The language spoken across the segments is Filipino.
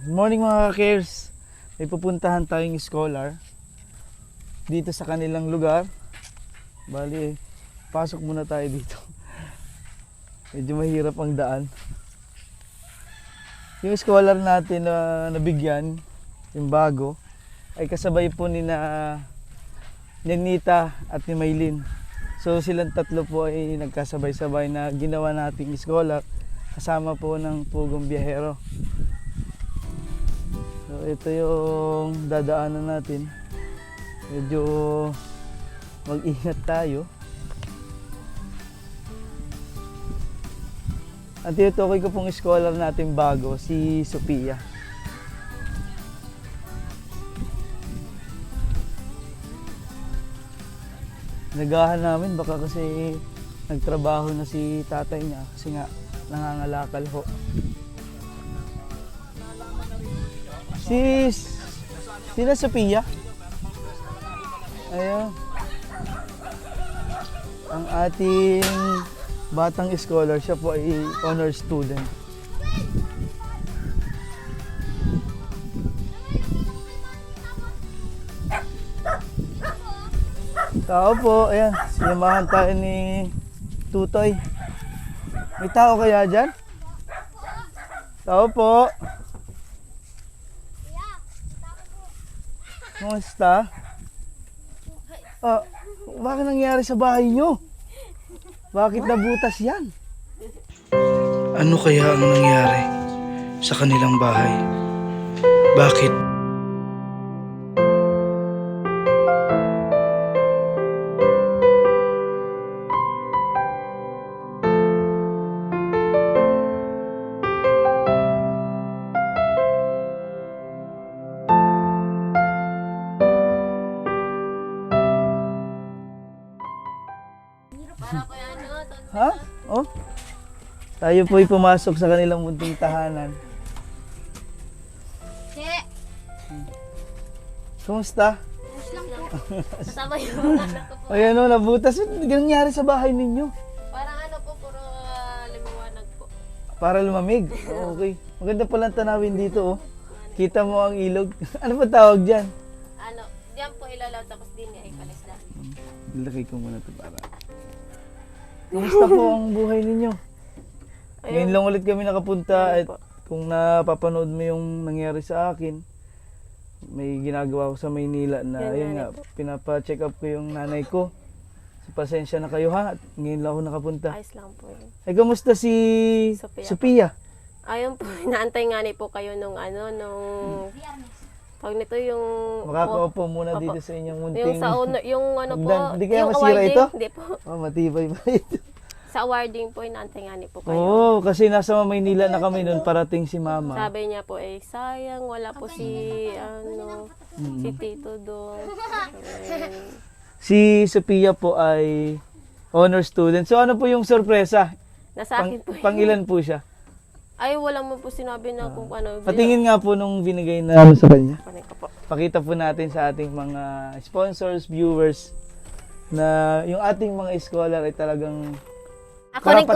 Good morning mga ka-cares. May pupuntahan tayong scholar dito sa kanilang lugar. Bali, pasok muna tayo dito. Medyo mahirap ang daan. Yung scholar natin na nabigyan, yung bago, ay kasabay po ni Nita at ni Maylin. So silang tatlo po ay nagkasabay-sabay na ginawa nating scholar kasama po ng Pugong Biyahero. So ito yung dadaanan natin. Medyo mag-ingat tayo. Ang tinutukoy ko pong scholar natin bago, si Sophia. Nagahan namin baka kasi nagtrabaho na si tatay niya kasi nga nangangalakal ho. Sina Sophia? Ayun. Ang ating batang scholar, siya po ay honor student. Tao po, ayan, sinamahan tayo ni Tutoy. May tao kaya dyan? Tao po. Kumusta? Bakit nangyari sa bahay nyo? Bakit nabutas yan? Ano kaya ang nangyari sa kanilang bahay? Bakit? Ha? Oh? Tayo po'y pumasok sa kanilang munting tahanan. Kumusta? Kasama yung anak ko po. Ayan o, nabutas. Ano nangyari sa bahay ninyo? Parang ano po, puro lumiwanag po. Para lumamig. Okay. Maganda palang tanawin dito oh. Kita mo ang ilog. Ano ba tawag dyan? Ano, diyan po ilalaw tapos din niya ipalisda. Laki ko muna ito para. Kumusta po ang buhay ninyo? Ngayon lang ulit kami nakapunta at kung napapanood mo yung nangyari sa akin, may ginagawa ko sa Maynila na ayun nga, pinapa-check up ko yung nanay ko. So, pasensya na kayo ha, at ngayon lang ako nakapunta. Ayos lang po yun. Ay, kamusta si Sophia? Ayun po, inaantay nga ni po kayo nung pag nito yung... Makakaupo muna dito sa inyong munting... Yung sa yung ano po, Hindi kaya yung masira awarding, ito? hindi po. Oh, matibay ba ito? Sa awarding po, inaantay nga ni po kayo. Oo, kasi nasa Maynila na kami noon, parating si mama. Sabi niya po, sayang, wala po si Tito doon. Si Sophia po ay honor student. So ano po yung sorpresa? Nasa akin po yun. Pang-ilan po siya? Ay, wala mo po sinabi na kung ano. Patingin nga po nung binigay na sa kanya. Panin ko po. Pakita po natin sa ating mga sponsors, viewers, na yung ating mga scholar ay talagang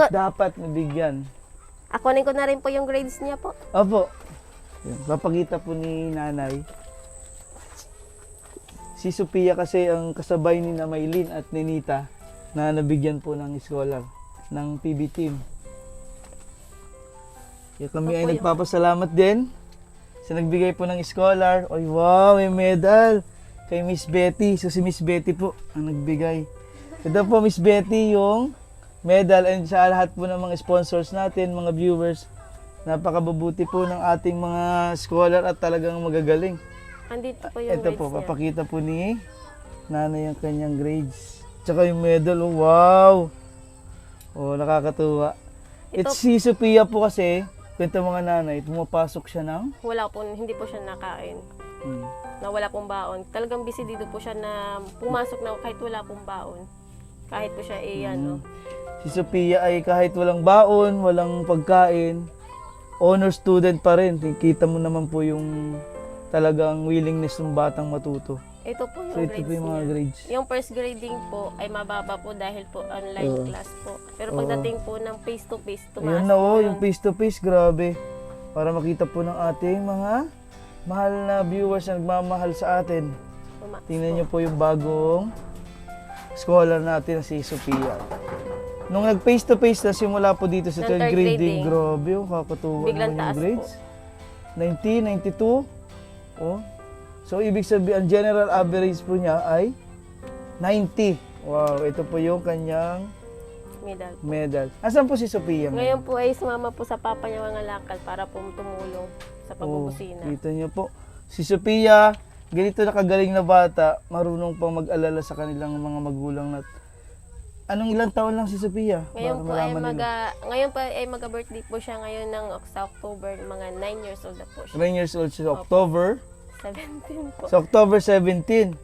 dapat nabigyan. Akunin ko na rin po yung grades niya po. Opo. Yan, papakita po ni nanay. Si Sophia kasi ang kasabay ni Maylin at ni Nita na nabigyan po ng scholar ng PB team. Kaya kami ay nagpapasalamat din sa nagbigay po ng scholar. Oy, wow, may medal kay Miss Betty. So si Miss Betty po ang nagbigay. Ito po Miss Betty yung medal, and sa lahat po ng mga sponsors natin, mga viewers. Napakabubuti po ng ating mga scholar at talagang magagaling. Andito po yung Ito grades po, niya. papakita po ni nanay ang kanyang grades. Tsaka yung medal, oh, wow! Oh, nakakatuwa. Si Sophia po kasi, kwento mga nanay, pumapasok siya ng... Wala po, hindi po siya nakain. Na wala pong baon. Talagang busy dito po siya na pumasok na kahit wala pong baon. Kahit po siya Si Sophia ay kahit walang baon, walang pagkain, honor student pa rin. Kita mo naman po yung talagang willingness ng batang matuto. Ito po yung So ito grades po yung mga niya. grades. Yung first grading po ay mababa po dahil po online class po. Pero pagdating po ng face to face, tumaas Ayun na po oh, yun. yung face to face, grabe. para makita po ng ating mga mahal na viewers na nagmamahal sa atin. Pumax Tingnan po. niyo po yung bagong scholar natin na si Sophia. Nung nag face to face na simula po dito sa Ng third third grading, grading. grabe yung kakatuwa Biglang naman yung taas grades. 90, 92. Oh. So ibig sabihin, ang general average po niya ay 90. Wow, ito po yung kanyang Medal. medal. Asan po si Sophia? Ngayon po ay sumama po sa papa niya mga lakal para po tumulong sa Oh, pagbubusina. kita niyo po. Si Sophia, ganito na kagaling na bata, marunong pang mag-alala sa kanilang mga magulang na. Anong ilang taon lang si Sophia? Ngayon po Para ay malaman nila. ngayon po ay mag-birthday po siya ngayon ng sa October, mga 9 years old na po siya. 9 years old siya, October. 17 po. Sa October 17.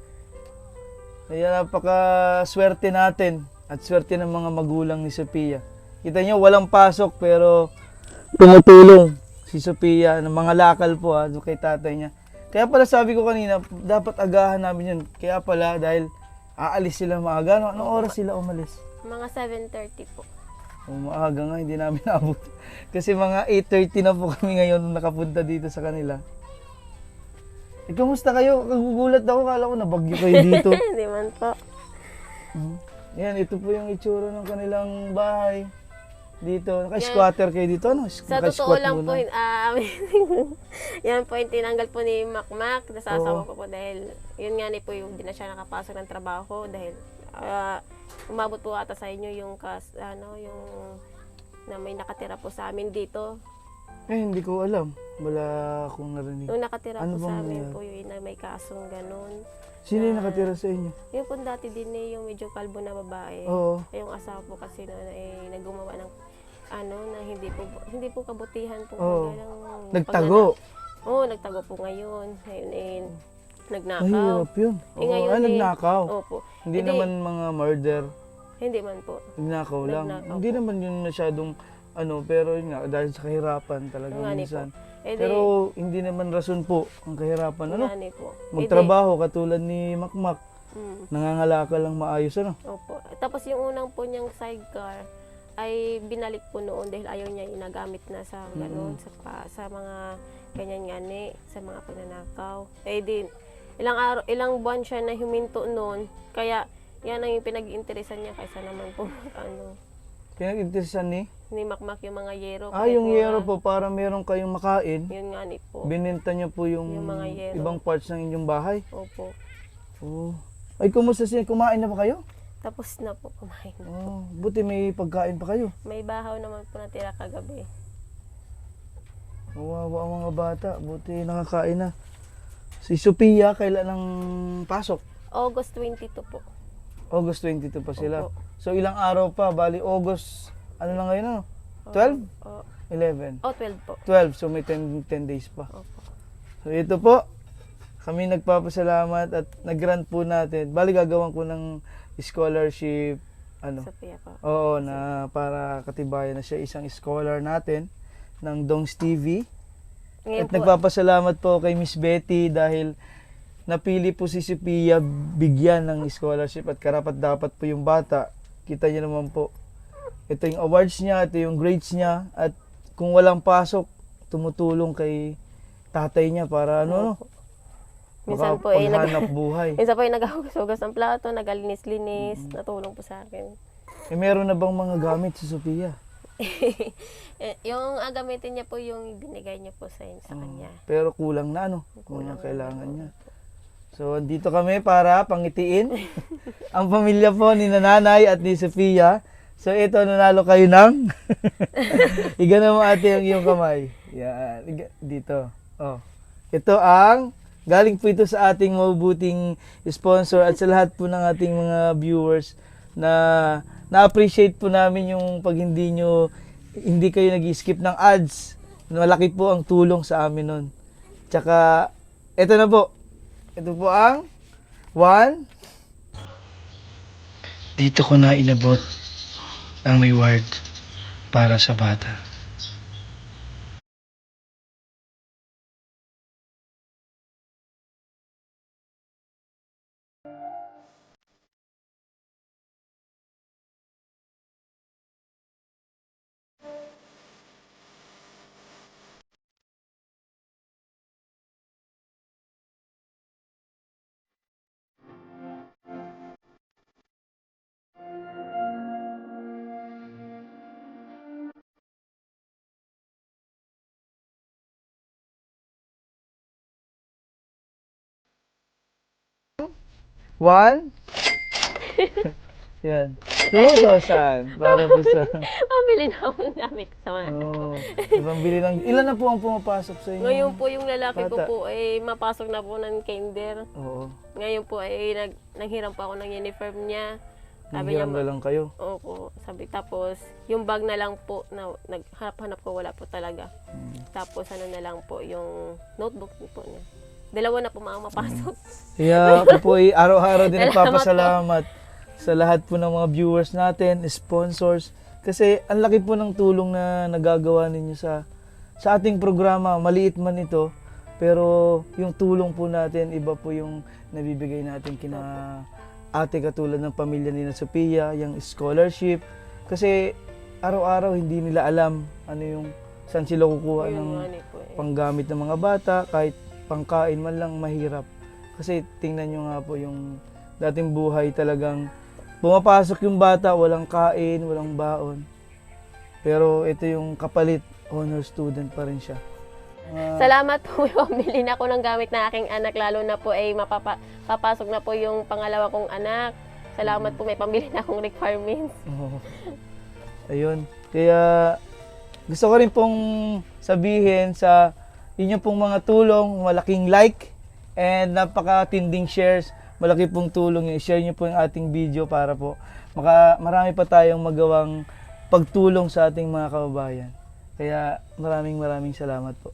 Kaya napaka-swerte natin at swerte ng mga magulang ni Sophia. Kita niyo, walang pasok pero tumutulong si Sophia ng mga lakal po kay tatay niya. Kaya pala sabi ko kanina, dapat agahan namin yun. Kaya pala dahil aalis sila maaga. Anong oras sila umalis? Mga 7:30 po. Maaga nga, hindi namin naabot. Kasi mga 8:30 na po kami ngayon nakapunta dito sa kanila. Kamusta kayo? Kagugulat ako, kala ko nabagyo kayo dito. Hindi man po. Yan, ito po yung itsura ng kanilang bahay. Dito, naka-squatter kayo dito, no? Sa totoo lang po, yan po yung tinanggal po ni Makmak. Nasasawa ko po dahil yun nga ni po yung di na siya nakapasok ng trabaho dahil umabot po ata sa inyo yung yung na may nakatira po sa amin dito. Hindi ko alam. Wala akong narinig. Yung nakatira Ano po sa bang amin nangyari? po yung na may kasong ganun. Sino yung nakatira sa inyo? Yung po dati din yung medyo kalbo na babae. Oo. Yung asawa po kasi noon ay naggumawa ng na hindi po kabutihan po. Oo. Ng Nagtago. Oo, nagtago po ngayon. Ngayon nagnakaw. Mahirap yun. ngayon Nagnakaw. Opo. Hindi naman mga murder. Hindi man po. Nagnakaw lang. Nagnakaw Hindi po. naman yun masyadong pero yun nga, dahil sa kahirapan talaga Nga ni minsan. po. Pero hindi naman rason po ang kahirapan. Ano? Nga ni po. Magtrabaho katulad ni Makmak. Mm, Nangangalakal lang maayos, ano? opo. Tapos yung unang po niyang sidecar ay binalik po noon dahil ayaw niya inagamit na sa ganun, sa mga ganyan nga sa mga pagnanakaw. Din, ilang buwan siya na huminto noon, kaya yan ang yung pinag-iinteresan niya kaysa naman po Pinag-interesan ni? ni Makmak yung mga yero. Yung yero po, para meron kayong makain, Yun nga ni po. binenta niya po yung Yung mga yero. ibang parts ng inyong bahay. Opo. Oh. Ay, kumusta siya? Kumain na ba kayo? Tapos na po kumain. Oh, buti may pagkain pa kayo. May bahaw naman po natira kagabi. Wawa ang mga bata, buti nakakain na. Si Sophia, kailan ang pasok? August 22 po. August 22 pa sila. Opo. So ilang araw pa, bali August, ano na ngayon, ano? 12? Oh, 11? 12 po. 12, so may 10 days pa. Opo. So ito po, kami nagpapasalamat at nag-grant po natin. Bali gagawan ko ng scholarship, Sophia po. Oo, na para katibayan na siya isang scholar natin ng Dongs TV. Ngayon At po, nagpapasalamat po kay Miss Betty dahil napili po si Sophia bigyan ng scholarship at karapat dapat po yung bata. Kita niyo naman po. Ito yung awards niya, ito yung grades niya at kung walang pasok, tumutulong kay tatay niya para minsan po makapaghanap buhay. minsan po ay naghugas ng plato, nagalinis-linis, natulong po sa akin. Meron na bang mga gamit si Sophia? Yung gamitin niya po yung binigay niya po sa kanya. Pero kulang na Kulang mga kailangan na. niya. So, andito kami para pangitiin ang pamilya po ni Nanay at ni Sophia. So, ito, nanalo kayo ng igana mo ate ang iyong kamay. Yan, dito. Oh. Ito ang galing po ito sa ating mabubuting sponsor at sa lahat po ng ating mga viewers na na-appreciate po namin yung pag hindi kayo nag-skip ng ads. Malaki po ang tulong sa amin nun. Tsaka, ito na po. Ito po ang 1. Dito ko na inabot ang reward para sa bata. One? Yan. 2,000. Para po sa... Pamili na akong gamit sa mga. Oo. Ibang ng... Ilan na po ang pumapasok sa inyo? Ngayon po yung lalaki ko Bata. po ay mapasok na po ng kinder. Oo. Ngayon po ay nanghiram po ako ng uniform niya. Sabi Nanghiram na lang kayo. opo, sabi tapos yung bag na lang po na naghanap-hanap ko wala po talaga. Tapos ano na lang po yung notebook po niya. Dalawa na po mapasok. Kaya ako po ay araw-araw din Salamat nagpapasalamat sa lahat po ng mga viewers natin, sponsors. Kasi ang laki po ng tulong na nagagawa ninyo sa ating programa. Maliit man ito, pero yung tulong po natin, iba po yung nabibigay natin kina ate katulad ng pamilya ni Sophia, yung scholarship. Kasi araw-araw hindi nila alam ano yung saan sila kukuha ng Yung ano po panggamit ng mga bata, kahit pangkain man lang mahirap. Kasi tingnan nyo nga po yung dating buhay talagang pumapasok yung bata, walang kain, walang baon. Pero ito yung kapalit, honor student pa rin siya. Salamat po, pamili na ako ng gamit na aking anak, lalo na po ay papasok na po yung pangalawa kong anak. Salamat po, may pambili na akong requirements. Oo. Ayun. Kaya gusto ko rin pong sabihin sa inyo pong mga tulong, malaking like and napakatinding shares. Malaki pong tulong yun. I-share nyo po yung ating video para po marami pa tayong magawang pagtulong sa ating mga kababayan. Kaya maraming salamat po.